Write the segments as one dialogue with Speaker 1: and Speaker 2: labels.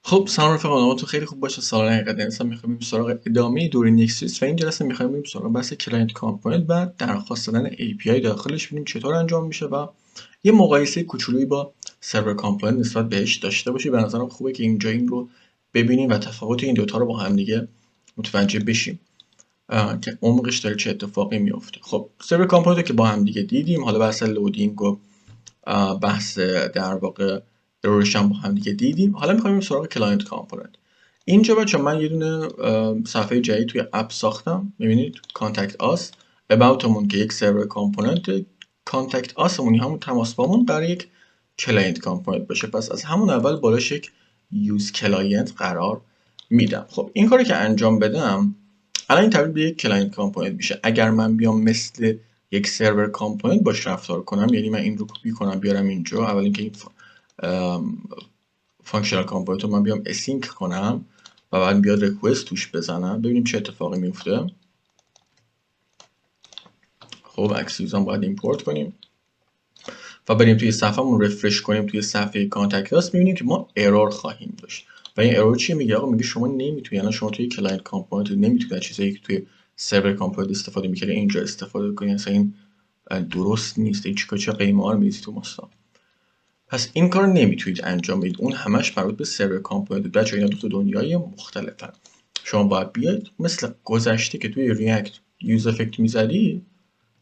Speaker 1: خب سلام رفقا، حالتون خیلی خوب باشه. سال حقیقت انسان میخوایم بریم سراغ ادامه دوره نکست و این جلسه میخوایم بریم سراغ بحث کلاینت کامپوننت و درخواست دادن API داخلش، ببینیم چطور انجام میشه و یه مقایسه کوچولویی با سرور کامپوننت نسبت بهش داشته باشی. به نظرم خوبه که اینجا این رو ببینیم و تفاوت این دوتا رو با هم دیگه متوجه بشیم که عمقش داره چه اتفاقی میفته. خب سرور کامپوننت که با هم دیگه دیدیم، حالا بحث لودینگ و بحث در واقع ارورش هم با هم دیگه دیدیم. حالا میخوایم سراغ کلاینت کامپوننت. اینجا بچه من یه دونه صفحه جدید توی اپ ساختم. میبینید کانتکت آس اباوتمون که یک سرور کامپوننت، کانتکت آسمون همون تماس بامون برای یک کلاینت کامپوننت باشه. پس از همون اول بالاش یک یوز کلاینت قرار میدم. خب این کاری که انجام بدم الان این تبدیل به یک کلاینت کامپوننت میشه. اگر من بیام مثل یک سرور کامپوننت باش رفتار کنم، یعنی من این رو کپی کنم بیارم اینجا، اول اینکه این فانکشنال کامپوننت رو من بیام اسینک کنم و بعد بیاد ریکوست توش بزنم، ببینیم چه اتفاقی میفته. خب اکسیوزم باید ایمپورت کنیم و بریم توی صفحه‌مون رفرش کنیم. توی صفحه کانتکت آس می‌بینیم که ما ارور خواهیم داشت. و این ارور چی میگه؟ آقا میگه شما نمیتونید، یعنی شما توی کلاینت کامپوننت نمیتونید از چیزایی که توی سرور کامپوننت استفاده می‌کنید اینجا استفاده کنید. اصلا این درست نیست. این چه قیمه‌ها می‌ریزید تو ماستا. پس این کار نمیتونید انجام بدید. اون همش مربوط به سرور کامپوننت. بچه‌ها اینا دو تا دنیای مختلفن. شما باید بیاید مثل گذشته که توی ریاکت یوز افکت می‌زدی،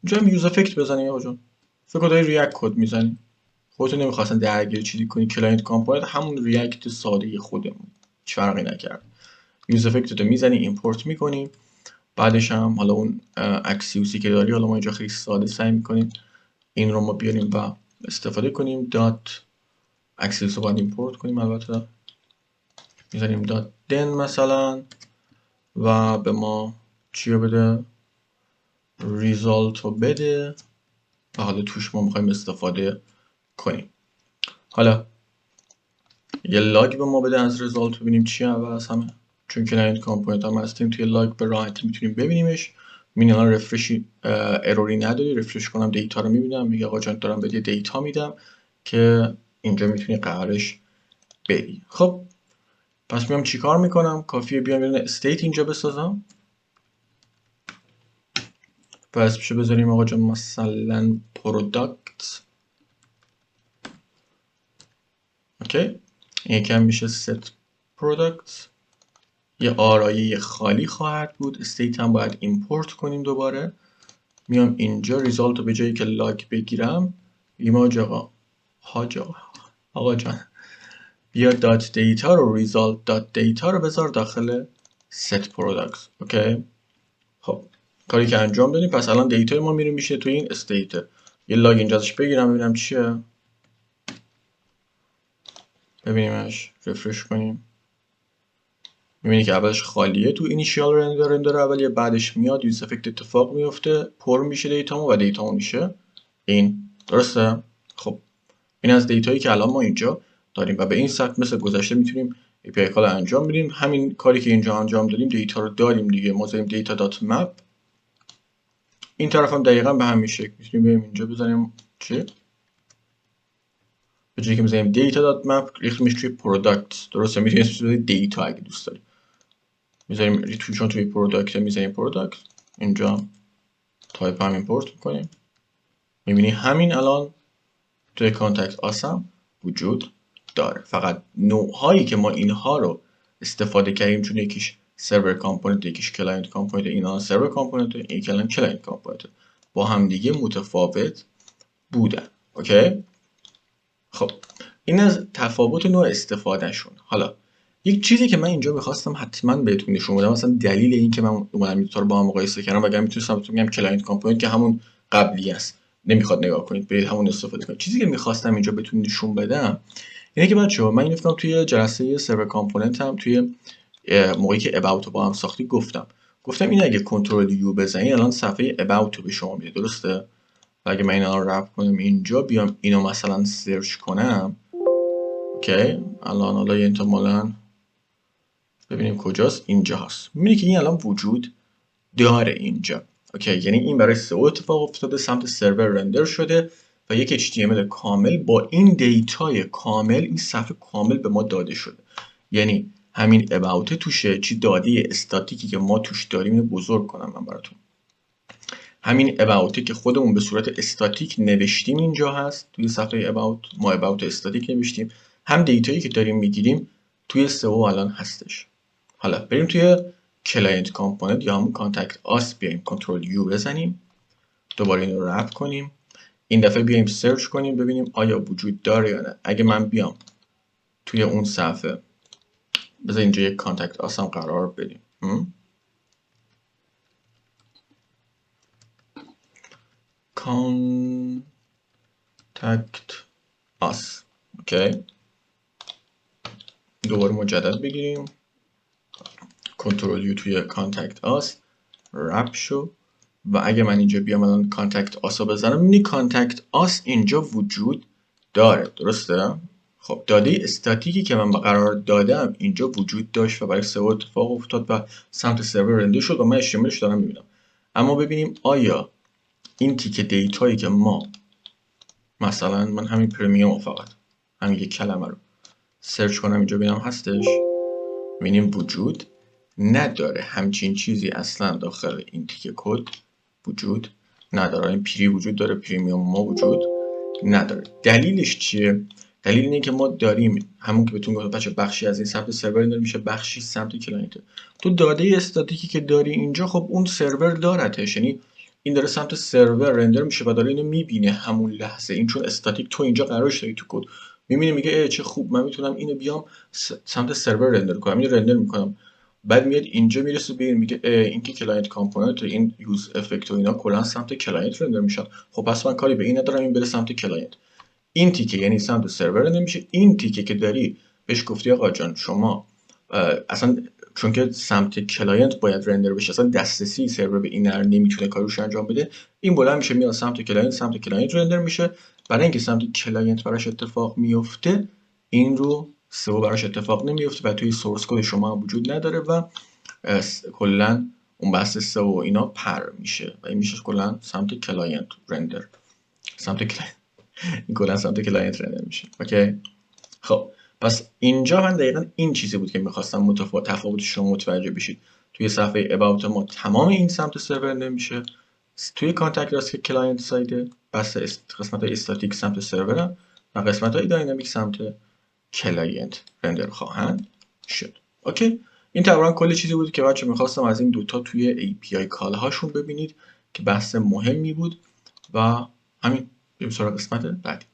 Speaker 1: اینجا هم یوز افکت بزنید. آقا جان فکر کنید ریاکت کد می‌زنید، خودتون نمی‌خواستن درگیر چیزی کنید. کلاینت کامپوننت همون ریاکت ساده خودمون، هیچ فرقی نکرد. یوز افکت رو می‌زنی، ایمپورت می‌کنی. بعدش هم حالا اون اکسیوسی که داری، حالا ما اینجا خیلی ساده سعی می‌کنیم این رو ما بیاریم و استفاده کنیم. دات اکسیوس رو باید ایمپورت کنیم، البته می‌زنیم دات دن مثلا و به ما چی رو بده؟ ریزالت رو بده و حالا توش ما می‌خوایم استفاده کنیم. حالا یه لاگ به ما بده از ریزالت، ببینیم چی از همه، چون کلاینت کامپوننت هم هستیم توی لاگ به راحتی میتونیم ببینیمش. میبینیم الان رفرشی اروری نداری. رفرش کنم دیتا رو میبینم، میگه آقا جان دارم بهت دیتا میدم که اینجا میتونی قرارش بدی. خب پس میام چیکار میکنم؟ کافیه بیام یه استیت اینجا بسازم. پس میشه بذاریم آقا جان مثلا پروداکت. اوکی، این یکم میشه set products. یه آرایه خالی خواهد بود. استیت هم باید ایمپورت کنیم دوباره. میام اینجا ریزالت رو به جایی که لاگ بگیرم بگیم آقا جان بیا دات دیتا رو، ریزالت دات دیتا رو بذار داخل set products. اوکی، خب کاری که انجام دادیم. پس الان دیتای ما میره میشه توی این استیت. یه لاگ اینجا ازش بگیرم ببینم چیه، ببینیمش، رفرش کنیم. میبینی که اولش خالیه تو اینیشیال رندر اولیه، بعدش میاد یوز افکت اتفاق میفته، پر میشه دیتامون و دیتامون میشه این. درسته؟ خب این از دیتایی که الان ما اینجا داریم و به این سطح مثل گذشته میتونیم API کال انجام بدیم. همین کاری که اینجا انجام دادیم دیتا رو داریم دیگه. ما زدیم دیتا دات مپ. این طرف هم دقیقا به همین شکل میتونیم بریم اینجا بزنیم چی؟ به جایی که میزنیم دیتا دات مپ ریختیمش توی پروداکت. درسته؟ میتونیم اسمش دیتا اگه دوست داریم میذاریم چون توی پروداکت میذاریم پروداکت. اینجا تایپ هم ایمپورت میکنیم. میبینی همین الان توی کانتکت آسم وجود داره. فقط نوعهایی که ما اینها رو استفاده کردیم، چون یکیش سرور کامپوننت، یکیش کلاینت کامپوننت، اینا سرور کامپوننت، این کلاینت کامپوننت، با هم دیگه متفاوت بودن. اوکی، خب این از تفاوت نوع استفاده شون. حالا یک چیزی که من اینجا میخواستم حتما بهتون نشون بدم، مثلا دلیل این که من اومدم این رو با هم مقایسه کردم، وگرنه میتونستم بهتون بگم کلاینت کامپوننت که همون قبلی است، نمیخواد نگاه کنید، برید همون استفاده کنید. چیزی که میخواستم اینجا بهتون نشون بدم اینه که بچه‌ها من اینو گفتم توی جلسه سرور کامپوننت هم، توی موقعی که about رو با هم ساختی گفتم این اگه کنترل یو بزنید الان صفحه about رو به شما میده. درسته؟ و اگه من اینا رو رپ کنم اینجا، بیام اینو مثلا سرچ کنم، اوکی، الان حالا احتمالاً ببینیم کجاست، اینجا هست. میبینی که این الان وجود داره اینجا. اوکی، یعنی این برای سئو اتفاق افتاده، سمت سرور رندر شده و یک HTML کامل با این دیتای کامل، این صفحه کامل به ما داده شده. یعنی همین about توشه، چی داده استاتیکی که ما توش داریم اینو بزرگ کنم من براتون. همین about که خودمون به صورت استاتیک نوشتیم اینجا هست توی صفحه about، ما about استاتیک نوشتیم، هم دیتایی که داریم میگیریم توی سئو الان هستش. حالا بریم توی کلاینت کامپوننت یا همون کانتکت آس بیایم کنترل یو بزنیم، دوباره این رو رپ کنیم، این دفعه بیایم سرچ کنیم ببینیم آیا وجود داره یا نه. اگه من بیام توی اون صفحه، بذار اینجا یک کانتکت آس هم قرار بدیم، کانتکت آس، اوکی، دوباره مجدد بگیریم کنترل یو توی کانتکت آس رپ شو. و اگه من اینجا بیام الان کانتکت آس رو بزنم میبینی کانتکت آس اینجا وجود داره، درسته؟ خب داده استاتیکی که من قرار دادم اینجا وجود داشت و برای سئو اتفاق افتاد و سمت سرور رندر شد و من اشتمالش دارم میبینم. اما ببینیم آیا این تیکه دیتایی که ما مثلا من همین پرمیوم فقط همین یک کلمه رو سرچ کنم اینجا ببینم هستش، میبینیم وجود نداره. همچین چیزی اصلا داخل این تیکه کد وجود نداره. این پری وجود داره، پریمیوم ما وجود نداره. دلیلش چیه؟ دلیل اینه که ما داریم همون که بهتون گفتم بچه، بخشی از این سمت سرور رندر میشه، بخشی سمت کلاینت. تو داده استاتیکی که داری اینجا خب اون سرور دارتش، یعنی این داره سمت سرور رندر میشه و داره اینو میبینه همون لحظه. این چون استاتیک تو اینجا قرارش داری تو کد، میبینه میگه چه خوب من میتونم اینو بیام سمت سرور رندر کنم، اینو رندر میکنم. بعد میاد اینجا میرسه به این میگه این که کلاینت کامپوننت و این یوز افکت و اینا کلا سمت کلاینت رندر میشن. خب پس من کاری به این ندارم، این بره سمت کلاینت. این تیکه یعنی سمت سرور رندر میشه. این تیکه که داری بهش گفتی آقا جان شما اصلا چون که سمت کلاینت باید رندر بشه، اصلا دسترسی سرور به این نمیتونه کاروش انجام بده، این بلند میشه میاد سمت کلاینت رندر میشه. برای اینکه سمت کلاینت براش اتفاق میفته، این رو سئو براش اتفاق نمیفته و توی سورس کد شما هم وجود نداره و کلا اون بحث سئو و اینا پر میشه و این میشه کلا سمت کلاینت رندر، سمت کلاینت این کلا سمت کلاینت رندر میشه. اوکی، خب پس اینجا من دقیقا این چیزی بود که میخواستم تفاوتش رو متوجه بشید. توی صفحه about ما تمام این سمت سرور رندر میشه، توی کانتکت راست که کلاینت سایده بس قسمت های استاتیک سمت سرور و قسمت های داینامیک سمت کلاینت رندر خواهند شد. اوکی، این تقریبا کل چیزی بود که بچه میخواستم از این دوتا توی API کال هاشون ببینید که بحث مهمی بود و همین. بریم سراغ قسمت بعدی.